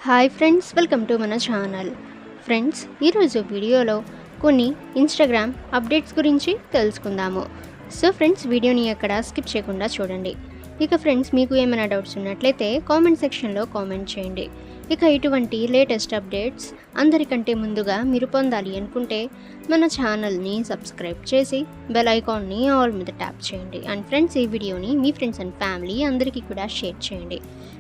Hi friends, welcome to మన channel. Friends, ఈరోజు వీడియోలో కొన్ని ఇన్స్టాగ్రామ్ అప్డేట్స్ గురించి తెలుసుకుందాము. సో ఫ్రెండ్స్, వీడియోని ఎక్కడ స్కిప్ చేయకుండా చూడండి. ఇక ఫ్రెండ్స్, మీకు ఏమైనా డౌట్స్ ఉన్నట్లయితే కామెంట్ సెక్షన్లో కామెంట్ చేయండి. ఇక ఇటువంటి లేటెస్ట్ అప్డేట్స్ అందరికంటే ముందుగా మీరు పొందాలి అనుకుంటే మన ఛానల్ని సబ్స్క్రైబ్ చేసి బెల్ ఐకాన్ని ఆల్ మీద ట్యాప్ చేయండి. అండ్ ఫ్రెండ్స్, ఈ వీడియోని మీ ఫ్రెండ్స్ అండ్ ఫ్యామిలీ అందరికీ కూడా షేర్ చేయండి.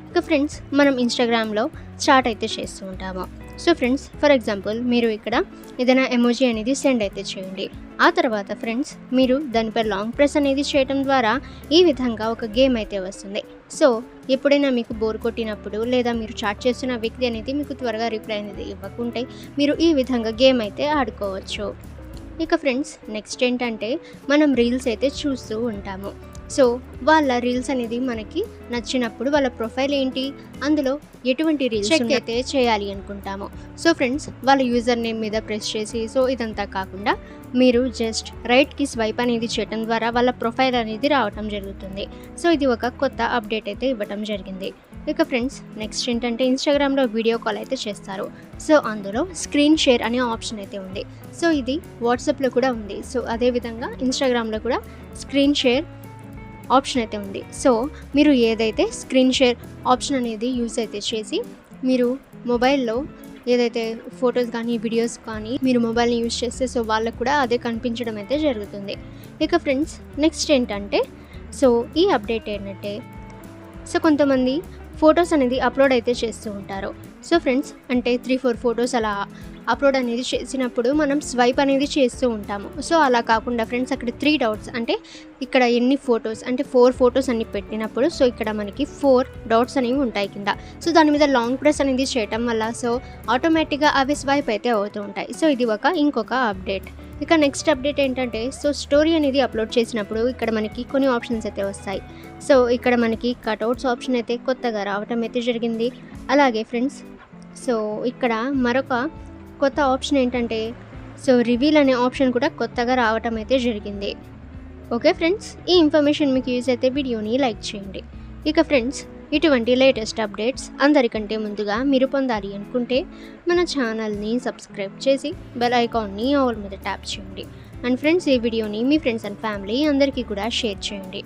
ఇక ఫ్రెండ్స్, మనం ఇన్స్టాగ్రామ్లో చాట్ అయితే చేస్తూ ఉంటాము. సో ఫ్రెండ్స్, ఫర్ ఎగ్జాంపుల్ మీరు ఇక్కడ ఏదైనా ఎమోజీ అనేది సెండ్ అయితే చేయండి. ఆ తర్వాత ఫ్రెండ్స్, మీరు దానిపై లాంగ్ ప్రెస్ అనేది చేయడం ద్వారా ఈ విధంగా ఒక గేమ్ అయితే వస్తుంది. సో ఎప్పుడైనా మీకు బోర్ కొట్టినప్పుడు లేదా మీరు చాట్ చేస్తున్న వ్యక్తి అనేది మీకు త్వరగా రిప్లై అనేది ఇవ్వకుంటే మీరు ఈ విధంగా గేమ్ అయితే ఆడుకోవచ్చు. ఇక ఫ్రెండ్స్, నెక్స్ట్ ఏంటంటే మనం రీల్స్ అయితే చూస్తూ ఉంటాము. సో వాళ్ళ రీల్స్ అనేది మనకి నచ్చినప్పుడు వాళ్ళ ప్రొఫైల్ ఏంటి, అందులో ఎటువంటి రీల్స్ అయితే చేయాలి అనుకుంటాము. సో ఫ్రెండ్స్, వాళ్ళ యూజర్ నేమ్ మీద ప్రెస్ చేసి సో ఇదంతా కాకుండా మీరు జస్ట్ రైట్కి స్వైప్ అనేది చేయడం ద్వారా వాళ్ళ ప్రొఫైల్ అనేది రావటం జరుగుతుంది. సో ఇది ఒక కొత్త అప్డేట్ అయితే ఇవ్వటం జరిగింది. ఇక ఫ్రెండ్స్, నెక్స్ట్ ఏంటంటే ఇన్స్టాగ్రామ్లో వీడియో కాల్ అయితే చేస్తారు. సో అందులో స్క్రీన్ షేర్ అనే ఆప్షన్ అయితే ఉంది. సో ఇది వాట్సాప్లో కూడా ఉంది. సో అదేవిధంగా ఇన్స్టాగ్రామ్లో కూడా స్క్రీన్ షేర్ ఆప్షన్ అయితే ఉంది. సో మీరు ఏదైతే స్క్రీన్ షేర్ ఆప్షన్ అనేది యూజ్ అయితే చేసి మీరు మొబైల్లో ఏదైతే ఫొటోస్ కానీ వీడియోస్ కానీ మీరు మొబైల్ని యూజ్ చేస్తే సో వాళ్ళకు కూడా అదే కనిపించడం అయితే జరుగుతుంది. ఇక ఫ్రెండ్స్, నెక్స్ట్ ఏంటంటే సో ఈ అప్డేట్ ఏంటంటే సో కొంతమంది ఫొటోస్ అనేది అప్లోడ్ అయితే చేస్తూ ఉంటారు. సో ఫ్రెండ్స్, అంటే 3-4 ఫొటోస్ అలా అప్లోడ్ అనేది చేసినప్పుడు మనం స్వైప్ అనేది చేస్తూ ఉంటాము. సో అలా కాకుండా ఫ్రెండ్స్, అక్కడ 3 డాట్స్ అంటే ఇక్కడ ఎన్ని ఫొటోస్ అంటే 4 ఫొటోస్ అన్ని పెట్టినప్పుడు సో ఇక్కడ మనకి 4 డాట్స్ అనేవి ఉంటాయి కింద. సో దాని మీద లాంగ్ ప్రెస్ అనేది చేయటం వల్ల సో ఆటోమేటిక్గా అవి స్వైప్ అయితే అవుతూ ఉంటాయి. సో ఇది ఇంకొక అప్డేట్. ఇక నెక్స్ట్ అప్డేట్ ఏంటంటే సో స్టోరీ అనేది అప్లోడ్ చేసినప్పుడు ఇక్కడ మనకి కొన్ని ఆప్షన్స్ అయితే వస్తాయి. సో ఇక్కడ మనకి కట్అవుట్స్ ఆప్షన్ అయితే కొత్తగా రావటం అయితే జరిగింది. అలాగే ఫ్రెండ్స్, సో ఇక్కడ మరొక కొత్త ఆప్షన్ ఏంటంటే సో రివీల్ అనే ఆప్షన్ కూడా కొత్తగా రావటం అయితే జరిగింది. ఓకే ఫ్రెండ్స్, ఈ ఇన్ఫర్మేషన్ మీకు యూజ్ అయితే వీడియోని లైక్ చేయండి. ఇక ఫ్రెండ్స్, ఇటువంటి లేటెస్ట్ అప్డేట్స్ అందరికంటే ముందుగా మీరు పొందాలి అనుకుంటే మన ఛానల్ని సబ్స్క్రైబ్ చేసి బెల్ ఐకాన్ని ఆల్ మీద ట్యాప్ చేయండి. అండ్ ఫ్రెండ్స్, ఈ వీడియోని మీ ఫ్రెండ్స్ అండ్ ఫ్యామిలీ అందరికీ కూడా షేర్ చేయండి.